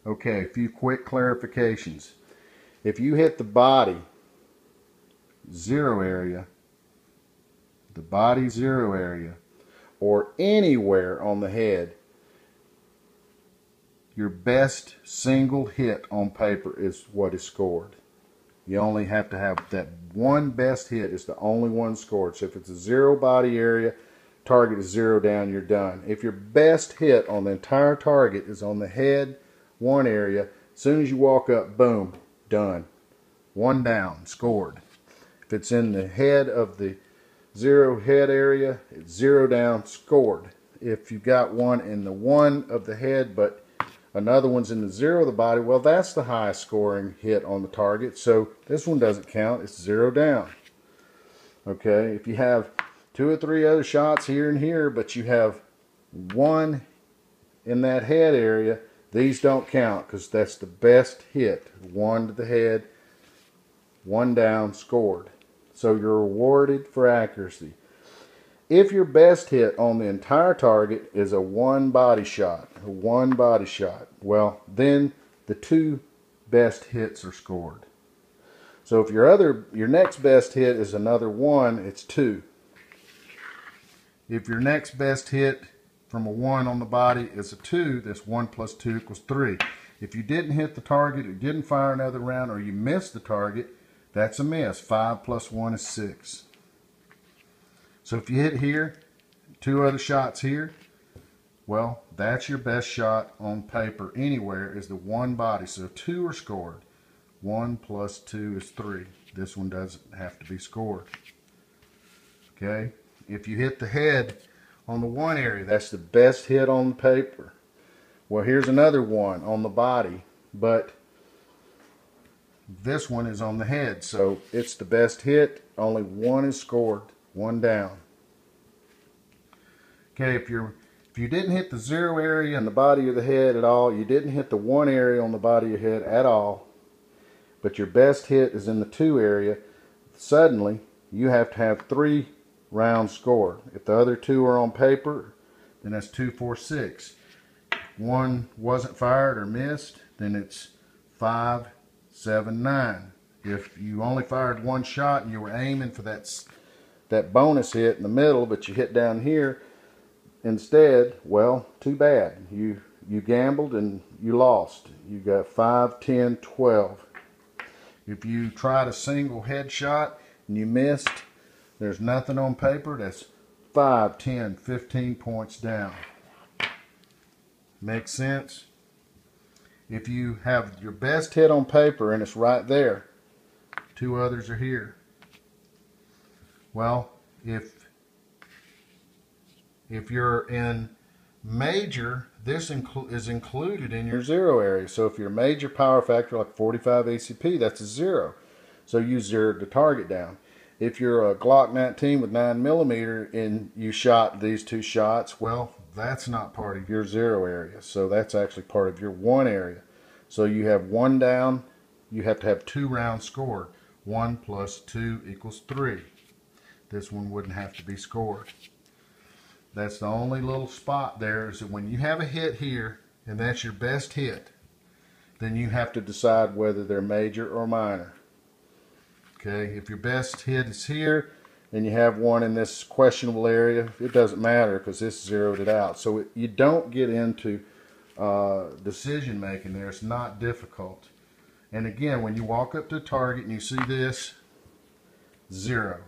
Okay, a few quick clarifications. If you hit the body zero area, the body zero area, or anywhere on the head, your best single hit on paper is what is scored. You only have to have that one best hit is the only one scored. So if it's a zero body area, target is zero down, you're done. If your best hit on the entire target is on the head, one area, as soon as you walk up, boom, done. One down, scored. If it's in the head of the zero head area, it's zero down, scored. If you've got one in the one of the head, but another one's in the zero of the body, well, that's the highest scoring hit on the target. So this one doesn't count. It's zero down. Okay, if you have two or three other shots here and here, but you have one in that head area, these don't count because that's the best hit. One to the head, one down, scored. So you're rewarded for accuracy. If your best hit on the entire target is a one body shot, well, then the two best hits are scored. So if your next best hit is another one, it's two. If your next best hit from a one on the body is a two, that's 1 plus 2 equals 3. If you didn't hit the target, or didn't fire another round, or you missed the target, that's a miss. 5 plus 1 is 6. So if you hit here, two other shots here, well, that's your best shot on paper anywhere is the one body. So two are scored. 1 plus 2 is 3. This one doesn't have to be scored. Okay? If you hit the head on the one area, that's the best hit on the paper. Well, here's another one on the body, but this one is on the head, so it's the best hit. Only one is scored, one down. Okay, if you didn't hit the zero area in the body of the head at all, you didn't hit the one area on the body of your head at all, but your best hit is in the two area, suddenly you have to have 3 rounds scored. If the other two are on paper, then that's 2, 4, 6. One wasn't fired or missed, then it's 5, 7, 9. If you only fired one shot and you were aiming for that bonus hit in the middle, but you hit down here instead, well, too bad. You gambled and you lost. You got 5, 10, 12. If you tried a single headshot and you missed, there's nothing on paper, that's 5, 10, 15 points down. Makes sense? If you have your best hit on paper and it's right there, two others are here. Well, if you're in major, this is included in your zero area. So if your major power factor, like 45 ACP, that's a 0. So you zeroed the target down. If you're a Glock 19 with 9mm and you shot these two shots, well, that's not part of your zero area. So that's actually part of your one area. So you have one down, you have to have 2 rounds scored. 1 plus 2 equals 3. This one wouldn't have to be scored. That's the only little spot there, is that when you have a hit here, and that's your best hit, then you have to decide whether they're major or minor. Okay, if your best hit is here, and you have one in this questionable area, it doesn't matter because this zeroed it out. So you don't get into decision making there. It's not difficult. And again, when you walk up to the target and you see this, 0.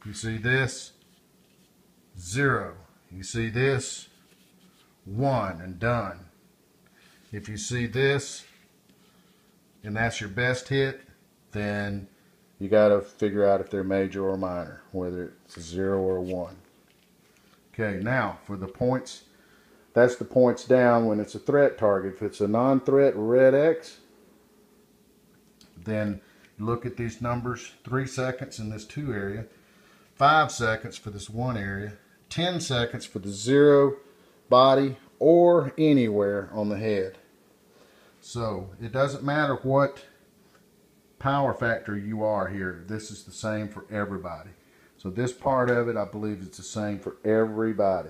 You see this, 0. You see this, 1, and done. If you see this, and that's your best hit, then you got to figure out if they're major or minor, whether it's a 0 or a 1. Okay, now for the points, that's the points down when it's a threat target. If it's a non-threat red X, then look at these numbers: 3 seconds in this 2 area, 5 seconds for this 1 area, 10 seconds for the 0 body or anywhere on the head. So it doesn't matter what power factor you are here. This is the same for everybody. So this part of it, I believe it's the same for everybody.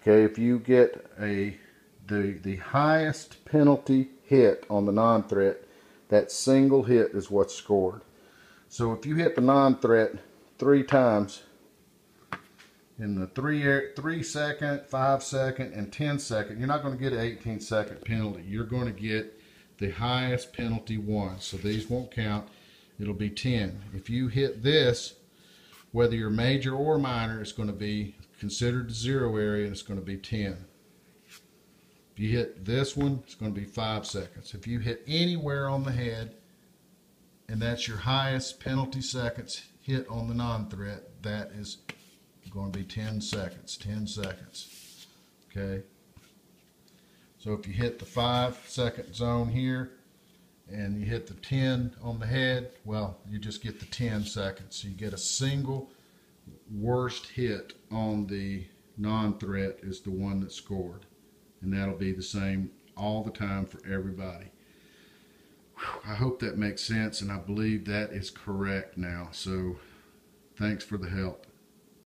Okay, if you get a the highest penalty hit on the non-threat, that single hit is what's scored. So if you hit the non-threat 3 times in the 3 second, 5 second, and 10 second, you're not going to get an 18-second penalty. You're going to get the highest penalty one. So these won't count. It'll be 10. If you hit this, whether you're major or minor, it's going to be considered the 0 area, and it's going to be 10. If you hit this one, it's going to be 5 seconds. If you hit anywhere on the head, and that's your highest penalty seconds hit on the non-threat, that is going to be 10 seconds. 10 seconds. Okay? So if you hit the 5-second zone here, and you hit the 10 on the head, well, you just get the 10 seconds. So you get a single worst hit on the non-threat is the one that scored. And that'll be the same all the time for everybody. I hope that makes sense, and I believe that is correct now. So thanks for the help.